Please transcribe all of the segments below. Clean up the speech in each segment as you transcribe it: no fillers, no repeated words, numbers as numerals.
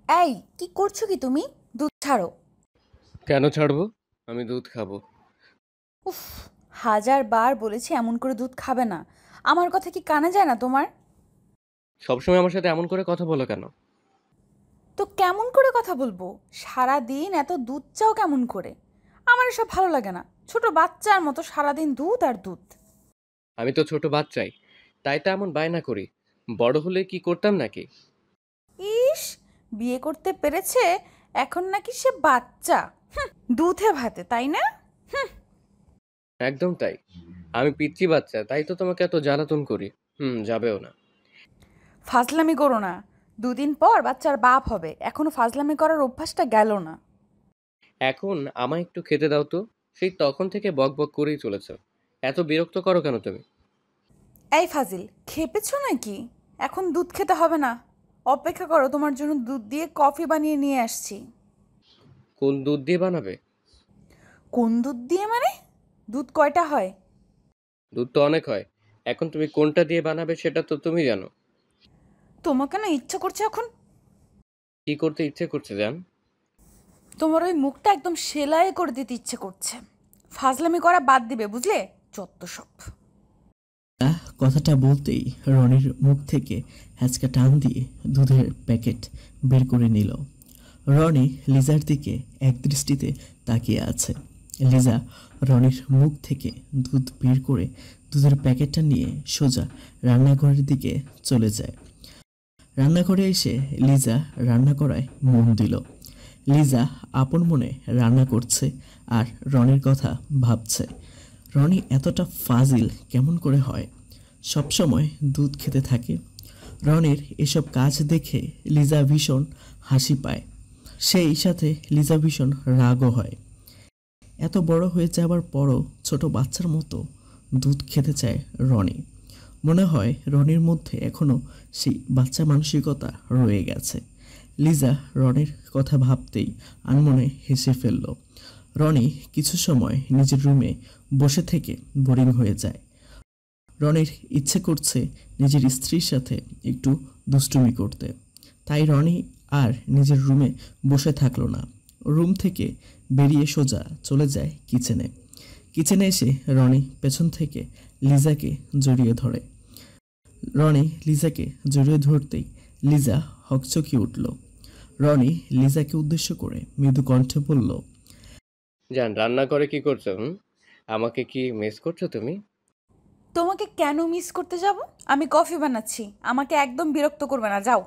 এই, কি করছো কি তুমি? দুধ ছাড়ো। কেন ছাড়বো? আমি দুধ খাবো। উফ, হাজার বার বলেছি এমন করে দুধ খাবে না। আমার কথা কি কানে যায় না তোমার? সবসময় আমার সাথে এমন করে কথা বলো কেন? তো কেমন করে কথা বলবো? সারা দিন এত দুধ চাও কেমন করে? আমার এসব ভালো লাগে না। ছোট বাচ্চার মতো সারাদিন দুধ আর দুধ। আমি তো ছোট বাচ্চাই, তাই তো এমন বায়না করি। বড় হলে কি করতাম নাকি? ইস, বিয়ে করতে পেরেছে, এখন নাকি সে বাচ্চা। দুধে ভাতে, তাই না? একদম তাই। আমি পিচ্চি বাচ্চা, তাই তো তোমাকে এত জ্বালাতন করি। যাবেও না। ফাজলামি করো না। দুদিন পর বাচ্চার বাপ হবে, এখনো ফাজলামি করার অভ্যাসটা গেল না। এখন আমায় একটু খেতে দাও তো। সেই তখন থেকে বক বক করেই চলেছ। এত বিরক্ত করো কেন তুমি? এই ফাজিল, খেপেছো নাকি? এখন দুধ খেতে হবে না। অপেক্ষা করো, তোমার জন্য দুধ দিয়ে কফি বানিয়ে নিয়ে আসছি। কোন দুধ দিয়ে বানাবে? কোন দুধ দিয়ে মানে? দুধ কয়টা হয়? দুধ তো অনেক হয়। এখন তুমি কোনটা দিয়ে বানাবে সেটা তো তুমি জানো। তোমাকে না ইচ্ছা করছে এখন। কি করতে ইচ্ছে করছে জান? তোমার ওই মুখটা একদম সেলাই করে দিতে ইচ্ছে করছে। ফাজলামি করা বাদ দিবে, বুঝলে? যত সব। কথাটা বলতেই রনির মুখ থেকে হ্যাঁচকা টান দিয়ে দুধের প্যাকেট বের করে নিল। রনি লিজার দিকে একদৃষ্টিতে তাকিয়ে আছে। লিজা রনির মুখ থেকে দুধ বের করে দুধের প্যাকেটটা নিয়ে সোজা রান্নাঘরের দিকে চলে যায়। রান্নাঘরে এসে লিজা রান্না করায় মন দিল। লিজা আপন মনে রান্না করছে আর রনির কথা ভাবছে। রনি এতটা ফাজিল কেমন করে হয়? সবসময় দুধ খেতে থাকে। রনির এসব কাজ দেখে লিজা ভীষণ হাসি পায়। সেই সাথে লিজা ভীষণ রাগও হয়। এত বড় হয়ে যাবার পরও ছোট বাচ্চার মতো দুধ খেতে চায় রনি। মনে হয় রনির মধ্যে এখনও সেই বাচ্চা মানসিকতা রয়ে গেছে। লিজা রনির কথা ভাবতেই আনমনে হেসে ফেলল। রনি কিছু সময় নিজের রুমে বসে থেকে বোরিং হয়ে যায়। রনির ইচ্ছে করছে নিজের স্ত্রীর সাথে একটু দুষ্টুমি করতে। তাই রনি আর নিজের রুমে বসে থাকলো না। রুম থেকে বেরিয়ে সোজা চলে যায় কিচেনে। কিচেনে এসে রনি পেছন থেকে লিজাকে জড়িয়ে ধরে। রনি লিজাকে জড়িয়ে ধরতেই লিজা হকচকিয়ে উঠল। রনি লিজাকে উদ্দেশ্য করে মৃদু কণ্ঠে বলল, জান, রান্না করে কি করছো? আমাকে কি মিস করছো তুমি? তোমাকে কেন মিস করতে যাব? আমি কফি বানাচ্ছি, আমাকে একদম বিরক্ত করবে না, যাও।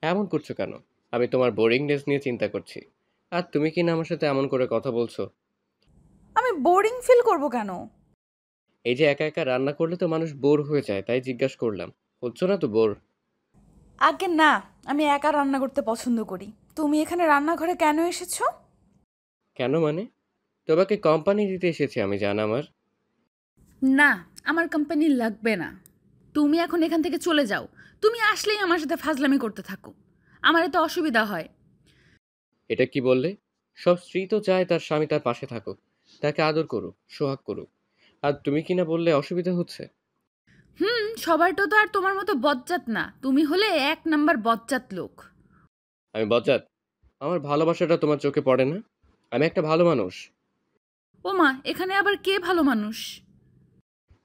এমন করছো কেন? আমি তোমার বোরিংনেস নিয়ে চিন্তা করছি। আর তুমি কি না আমার সাথে এমন করে কথা বলছো? আমি বোরিং ফিল করব কেন? এই যে একা একা রান্না করলে তো মানুষ বোর হয়ে যায়, তাই জিজ্ঞাসা করলাম। হচ্ছ না তো বোর? আগে না, আমি একা রান্না করতে পছন্দ করি। তুমি এখানে রান্নাঘরে কেন এসেছো? কেন মানে? তোমাকে কোম্পানি দিতে এসেছি আমি, জান আমার। না, আমার কোম্পানি লাগবে না। তুমি এখন এখান থেকে চলে যাও। তুমি আসলেই আমার সাথে ফাজলামি করতে থাকো। আমার এতে অসুবিধা হয়। এটা কি বললে? সব স্ত্রী তো চায় তার স্বামী তার পাশে থাকুক, তাকে আদর করুক, সোহাগ করুক। আর তুমি কি না বললে অসুবিধা হচ্ছে? সবারটা তো আর তোমার মতো বজ্জাত না। তুমি হলে এক নাম্বার বজ্জাত লোক। আমি বজ্জাত? আমার ভালোবাসাটা তোমার চোখে পড়ে না? আমি একটা ভালো মানুষ। ওমা, এখানে আবার কে ভালো মানুষ?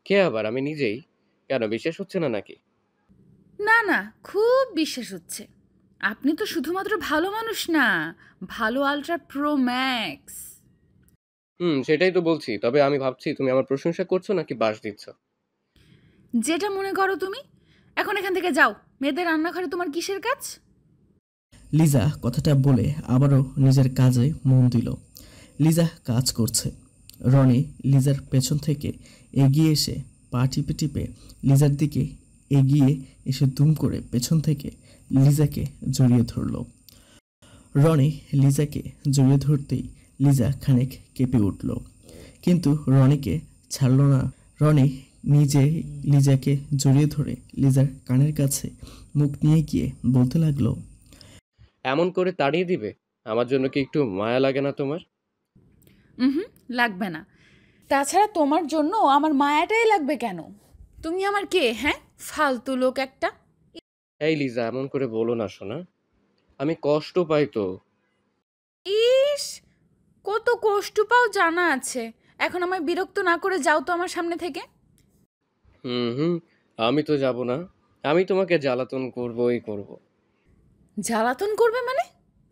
কে আবার? আমি নিজেই। কেন বিশ্বাস হচ্ছে না নাকি? না না, খুব বিশ্বাস হচ্ছে। আপনি তো শুধুমাত্র ভালো মানুষ না, ভালো আলট্রা প্রো ম্যাক্স। সেটাই তো বলছি। তবে আমি ভাবছি তুমি আমার প্রশংসা করছো নাকি বাস দিচ্ছ। যেটা মনে করো তুমি। এখন এখান থেকে যাও। মেয়েদের রান্নাঘরে তোমার কিসের কাজ? লিজা কথাটা বলে আবারও নিজের কাজে মন দিল। লিজা কাজ করছে। রনি লিজার পেছন থেকে এগিয়ে এসে পা টিপে টিপে লিজার দিকে এগিয়ে এসে দুম করে পেছন থেকে লিজাকে জড়িয়ে ধরল। রনি লিজাকে জড়িয়ে ধরতেই লিজা খানিক কেঁপে উঠল, কিন্তু রনিকে ছাড়ল না। রনি নিজে লিজাকে জড়িয়ে ধরে লিজার কানের কাছে মুখ নিয়ে গিয়ে বলতে লাগলো, এমন করে তাড়িয়ে দিবে? আমার জন্য কি একটু মায়া লাগে না তোমার? হুম, লাগবে না। তাছাড়া তোমার জন্য আমার মায়াটাই লাগবে কেন? তুমি আমার কে, হ্যাঁ? ফালতু লোক একটা। এই লিজা, এমন করে বলো না শোনা। আমি কষ্ট পাই তো। ইস, কত কষ্ট পাও জানা আছে। এখন আমায় বিরক্ত না করে যাও তো আমার সামনে থেকে। হুম হুম, আমি তো যাব না। আমি তোমাকে জ্বালাতন করবই করব। জ্বালাতন করবে মানে?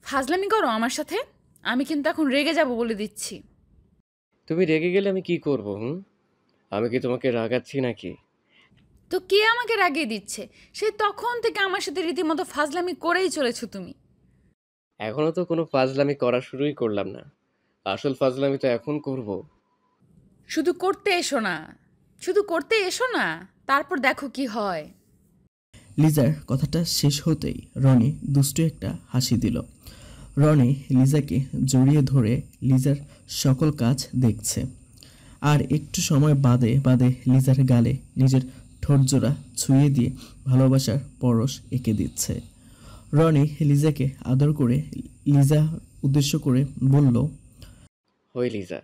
ফাজলামি করো আমার সাথে? আমি কিন্তু এখন রেগে যাব বলে দিচ্ছি। তুমি রেগে গেলে আমি কি করব? হুম, আমি কি তোমাকে রাগাচ্ছি নাকি? তো কে আমাকে রাগিয়ে দিচ্ছে? সেই তখন থেকে আমার সাথে রীতিমতো ফাজলামি করেই চলেছো তুমি। এখনো তো কোনো ফাজলামি করা শুরুই করলাম না। আসল ফাজলামি তো এখন করব। শুধু করতে এসো না, শুধু করতে এসো না, তারপর দেখো কি হয়। লিজার কথাটা শেষ হতেই রনি দুষ্টু একটা হাসি দিল। রনি লিজাকে জড়িয়ে ধরে লিজার সকল কাজ দেখছে, আর একটু সময় বাদে বাদে লিজার গালে নিজের ঠোঁটজোড়া ছুঁয়ে দিয়ে ভালোবাসার পরশ এঁকে দিচ্ছে। রনি লিজাকে আদর করে লিজা উদ্দেশ্য করে বলল, হই লিজা,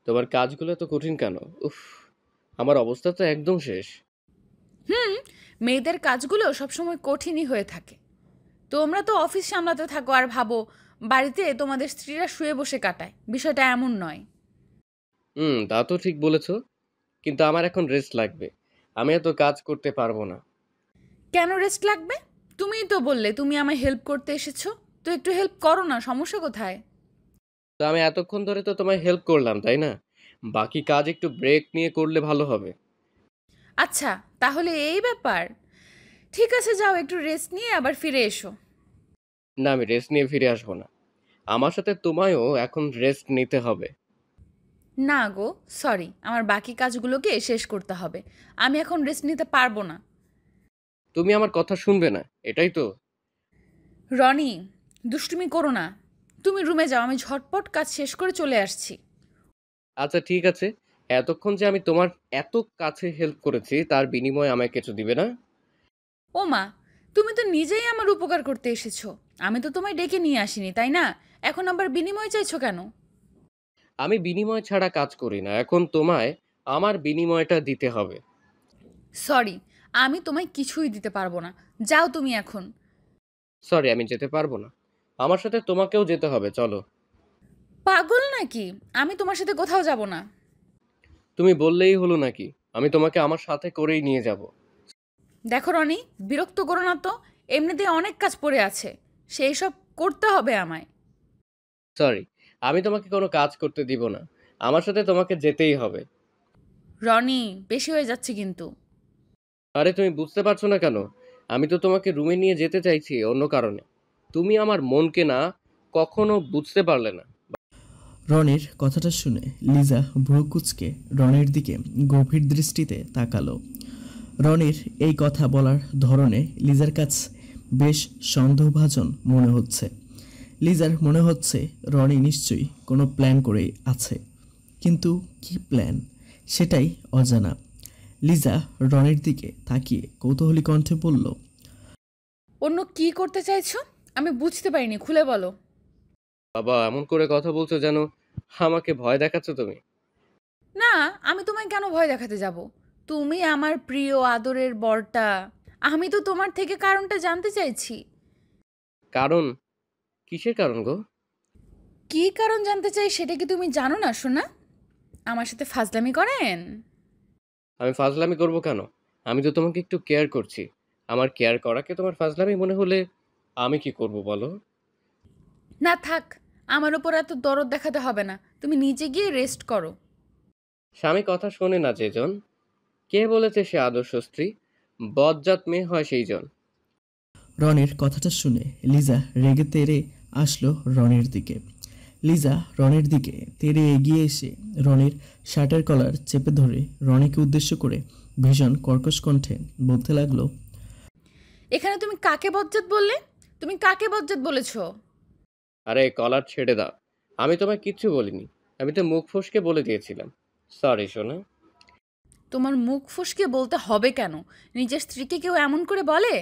তোমার কাজগুলো তো কঠিন কেন? উফ, আমার অবস্থা তো একদম শেষ। হুম, মেয়েদের কাজগুলো সবসময় কঠিনই হয়ে থাকে। তোমরা তো অফিস সামলাতে থাকো আর ভাবো বাড়িতে তোমাদের স্ত্রীরা শুয়ে বসে কাটায়, বিষয়টা এমন নয়। হুম, তা তো ঠিক বলেছো। কিন্তু আমার এখন রেস্ট লাগবে। আমি এত কাজ করতে পারবো না। কেন রেস্ট লাগবে? তুমিই তো বললে তুমি আমায় হেল্প করতে এসেছো, তো একটু হেল্প করো না, সমস্যা কোথায়? তো আমি এতক্ষণ ধরে তো তোমায় হেল্প করলাম, তাই না? বাকি কাজ একটু ব্রেক নিয়ে করলে ভালো হবে। আচ্ছা, তাহলে এই ব্যাপার। ঠিক আছে, যাও একটু রেস্ট নিয়ে আবার ফিরে এসো। না, আমি রেস্ট নিয়ে ফিরে আসবো না। আমার সাথে তোমায়ও এখন রেস্ট নিতে হবে। না গো, সরি, আমার বাকি কাজগুলোকে শেষ করতে হবে। আমি এখন রেস্ট নিতে পারবো না। তুমি আমার কথা শুনবে না, এটাই তো। রনি, দুষ্টুমি করো না। তুমি রুমে যাও, আমি ঝটপট কাজ শেষ করে চলে আসছি। আচ্ছা ঠিক আছে। এতক্ষণ যে আমি তোমার এত কাছে হেল্প করেছি তার বিনিময়ে আমায় কিছু দিবে না? ও মা, তুমি তো নিজেই আমার উপকার করতে এসেছো। আমি তো তোমায় ডেকে নিয়ে আসিনি, তাই না? এখন আবার বিনিময় চাইছো কেন? আমি বিনিময় ছাড়া কাজ করি না, এখন তোমায় আমার বিনিময়টা দিতে হবে। সরি, আমি তোমায় কিছুই দিতে পারবো না। যাও তুমি এখন। সরি, আমি যেতে পারবো না। আমার সাথে তোমাকেও যেতে হবে, চলো। পাগল নাকি? আমি তোমার সাথে কোথাও যাব না। তুমি বললেই হলো নাকি? আমি তোমাকে আমার সাথে করেই নিয়ে যাব। দেখো রনি, বিরক্ত করো না তো। এমনিতেই অনেক কাজ পড়ে আছে, সেই সব করতে হবে আমায়। সরি, আমি তোমাকে কোনো কাজ করতে দিব না। আমার সাথে তোমাকে যেতেই হবে। রনি, বেশি হয়ে যাচ্ছে কিন্তু। আরে তুমি বুঝতে পারছো না কেন? আমি তো তোমাকে রুমে নিয়ে যেতে চাইছি অন্য কারণে। তুমি আমার মনকে না কখনো বুঝতে পারলে না। রনির কথাটা শুনে লিজা ভ্রু কুঁচকে রনির দিকে গভীর দৃষ্টিতে তাকালো। রনির এই কথা বলার ধরনে লিজার কাছে বেশ সন্দেহভাজন মনে হচ্ছে। লিজার মনে হচ্ছে রনি নিশ্চয়ই কোনো প্ল্যান করেই আছে, কিন্তু কি প্ল্যান সেটাই অজানা। লিজা রনির দিকে তাকিয়ে কৌতূহলী কণ্ঠে বলল, অন্য কি করতে চাইছো? আমি বুঝতে পারিনি, খুলে বলো। বাবা, এমন করে কথা বলছো যেন আমাকে ভয় দেখাচ্ছ তুমি। না, আমি তোমায় কেন ভয় দেখাতে যাব? তুমি আমার প্রিয় আদরের বরটা। আমি তো তোমার থেকে কারণটা জানতে চাইছি। কারণ? কিসের কারণ গো? কি কারণ জানতে চাই সেটা কি তুমি জানো না সোনা? আমার সাথে ফাজলামি করেন? আমি ফাজলামি করব কেন? আমি তো তোমাকে একটু কেয়ার করছি। আমার কেয়ার করাকে তোমার ফাজলামি মনে হলে আমি কি করব বলো? না থাক, আমার ওপর এত দরদ দেখাতে হবে না, তুমি নিচে গিয়ে রেস্ট করো। স্বামী কথা শোনে না যেজন, কে বলেছে সে আদর্শ স্ত্রী? বজ্জাত মেয়ে হয় সেইজন। রনির কথাটা শুনে লিজা রেগে তেড়ে আসলো রনির দিকে। লিজা রনির দিকে তেড়ে এগিয়ে এসে রনির শার্টের কলার চেপে ধরে রনিকে উদ্দেশ্য করে ভীষণ কর্কশ কণ্ঠে বলতে লাগলো, এখানে তুমি কাকে বজ্জাত বললে? তুমি কাকে বজ্জাত বলেছো? আরে কলার ছেড়ে দাও। আমি তোমায় কিচ্ছু বলিনি। আমি তো মুখ ফসকে বলে দিয়েছিলাম। সরি সোনা। তোমার মুখ ফসকে বলতে হবে কেন? নিজের স্ত্রীকে কেউ এমন করে বলে?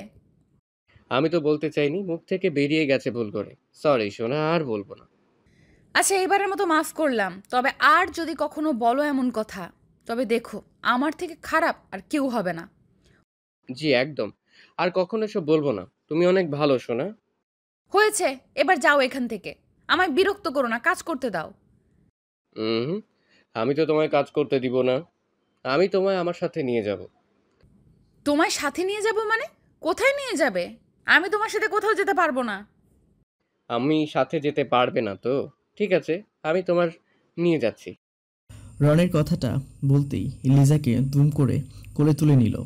আমি তো বলতে চাইনি, মুখ থেকে বেরিয়ে গেছে ভুল করে। সরি সোনা, আর বলবো না। আচ্ছা, এবারের মতো মাফ করলাম, তবে আর যদি কখনো বলো এমন কথা, তবে দেখো আমার থেকে খারাপ আর কেউ হবে না। জি একদম। আর কখনো এসব বলবো না। তুমি অনেক ভালো সোনা। হয়েছে, এবার যাও এখান থেকে। আমায় বিরক্ত করো না, কাজ করতে দাও। হুম, আমি তো তোমায় কাজ করতে দিব না। আমি তোমায় আমার সাথে নিয়ে যাব। তোমায় সাথে নিয়ে যাব মানে? কোথায় নিয়ে যাবে? আমি তোমার সাথে কোথাও যেতে পারবো না। আমি সাথে যেতে পারবে না তো? ঠিক আছে, আমি তোমার নিয়ে যাচ্ছি। রনির কথাটা বলতেই লিজাকে দুম করে কোলে তুলে নিল।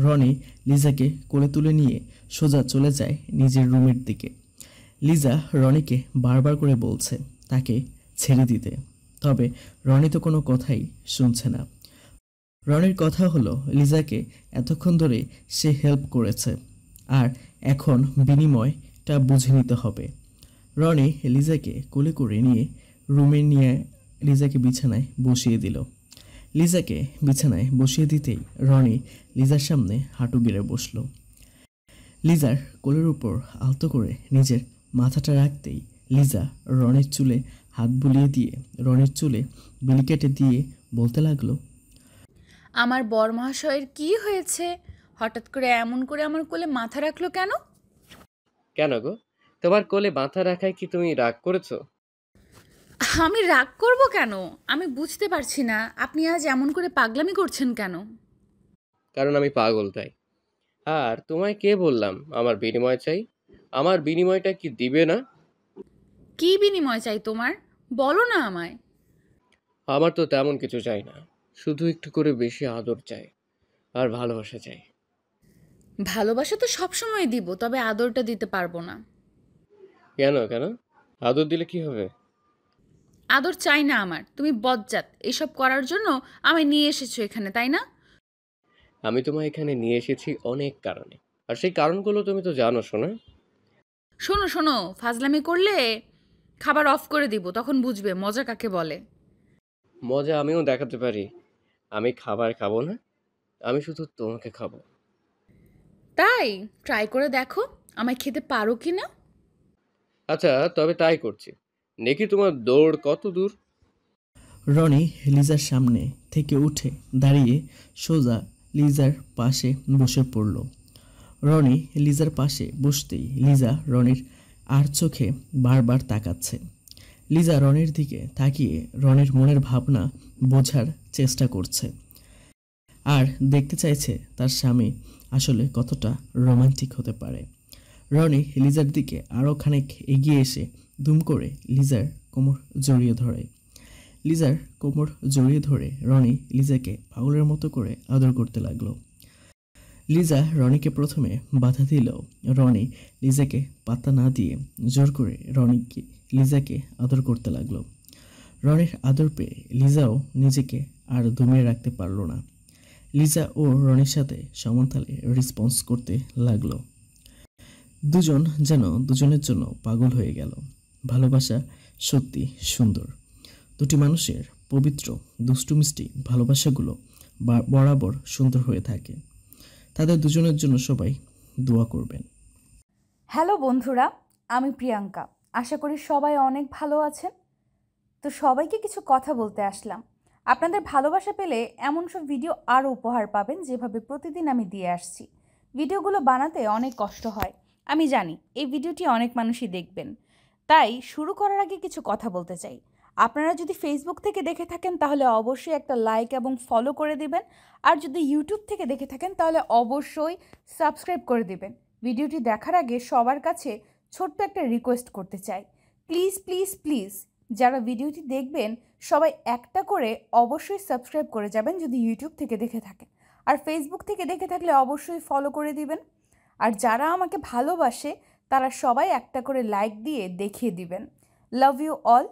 রনি লিজাকে কোলে তুলে নিয়ে সোজা চলে যায় নিজের রুমের দিকে। লিজা রনিকে বারবার করে বলছে তাকে ছেড়ে দিতে, তবে রনি তো কোনো কথাই শুনছে না। রনির কথা হলো লিজাকে এতক্ষণ ধরে সে হেল্প করেছে, আর এখন বিনিময়টা বুঝে নিতে হবে। রনি লিজাকে কোলে করে নিয়ে রুমে নিয়ে লিজাকে বিছানায় বসিয়ে দিল। লিজাকে বিছানায় বসিয়ে দিতেই রনি লিজার সামনে হাঁটু গেড়ে বসল। লিজার কোলের উপর আলতো করে নিজের মাথাটা রাখতেই লিজা রনির চুলে হাত বুলিয়ে দিয়ে রনির চুলে বিলি কেটে দিয়ে বলতে লাগলো, আমার বর মহাশয়ের কি হয়েছে? হঠাৎ করে এমন করে আমার কোলে মাথা রাখলো কেন? কেন গো? তোমার কোলে মাথা রাখায় কি তুমি রাগ করেছো? আমি রাগ করব কেন? আমি বুঝতে পারছি না আপনি আজ এমন করে পাগলামি করছেন কেন? কারণ আমি পাগল তাই। আর তোমায় কে বললাম আমার বিনিময় চাই? আমার বিনিময়টা কি দিবে না? কি বিনিময় চাই তোমার? বলো না আমায়। আমার তো তেমন কিছু চাই না, শুধু একটু করে বেশি আদর চাই আর ভালোবাসা চাই। ভালোবাসা তো সবসময় দিব, তবে আদরটা দিতে পারবো না। কেন কেন? আদর দিলে কি হবে? আদর চাই না আমার। তুমি বজ্জাত, এসব করার জন্য আমায় নিয়ে এসেছো এখানে, তাই না? আমি তোমায় এখানে নিয়ে এসেছি অনেক কারণে, আর সেই কারণগুলো তুমি তো জানো শোনা। শোনো শোনো, ফাজলামি করলে খাবার অফ করে দিব, তখন বুঝবে মজা কাকে বলে। মজা আমিও দেখাতে পারি। আমি খাবার খাবো না, আমি শুধু তোমাকে খাবো। তাই ট্রাই করে দেখো আমায় খেতে পারো কি না। আচ্ছা, তবে তাই করছি। দেখি তোমার দৌড় কত দূর। রনি লিজার সামনে থেকে উঠে দাঁড়িয়ে সোজা লিজার পাশে বসে পড়ল। রনি লিজার পাশে বসতেই লিজা রনির আর চোখে বারবার তাকাচ্ছে। লিজা রনির দিকে তাকিয়ে রনির মনের ভাবনা বোঝার চেষ্টা করছে, আর দেখতে চাইছে তার স্বামী আসলে কতটা রোমান্টিক হতে পারে। রনি লিজার দিকে আরও খানিক এগিয়ে এসে দুম করে লিজার কোমর জড়িয়ে ধরে। লিজার কোমর জড়িয়ে ধরে রনি লিজাকে পাগলের মতো করে আদর করতে লাগলো। লিজা রনিকে প্রথমে বাধা দিলেও রনি লিজাকে পাত্তা না দিয়ে জোর করে লিজাকে আদর করতে লাগলো। রনির আদর পেয়ে লিজাও নিজেকে আর দমিয়ে রাখতে পারল না। লিজা ও রনির সাথে সমান তালে রেসপন্স করতে লাগলো। দুজন যেন দুজনের জন্য পাগল হয়ে গেল। ভালোবাসা সত্যি সুন্দর। দুটি মানুষের পবিত্র দুষ্টু মিষ্টি ভালোবাসাগুলো বরাবর সুন্দর হয়ে থাকে। তাদের দুজনের জন্য সবাই দোয়া করবেন। হ্যালো বন্ধুরা, আমি প্রিয়াঙ্কা। আশা করি সবাই অনেক ভালো আছেন। তো সবাইকে কিছু কথা বলতে আসলাম। আপনাদের ভালোবাসা পেলে এমন সব ভিডিও আরও উপহার পাবেন যেভাবে প্রতিদিন আমি দিয়ে আসছি। ভিডিওগুলো বানাতে অনেক কষ্ট হয়, আমি জানি। এই ভিডিওটি অনেক মানুষই দেখবেন, তাই শুরু করার আগে কিছু কথা বলতে চাই। আপনারা যদি ফেসবুক থেকে দেখে থাকেন তাহলে অবশ্যই একটা লাইক এবং ফলো করে দিবেন, আর যদি ইউটিউব থেকে দেখে থাকেন তাহলে অবশ্যই সাবস্ক্রাইব করে দিবেন। ভিডিওটি দেখার আগে সবার কাছে ছোট্ট একটা রিকোয়েস্ট করতে চাই, প্লিজ প্লিজ প্লিজ যারা ভিডিওটি দেখবেন সবাই একটা করে অবশ্যই সাবস্ক্রাইব করে যাবেন যদি ইউটিউব থেকে দেখে থাকেন, আর ফেসবুক থেকে দেখে থাকলে অবশ্যই ফলো করে দিবেন। আর যারা আমাকে ভালোবাসে তারা সবাই একটা করে লাইক দিয়ে দেখিয়ে দিবেন। Love you all.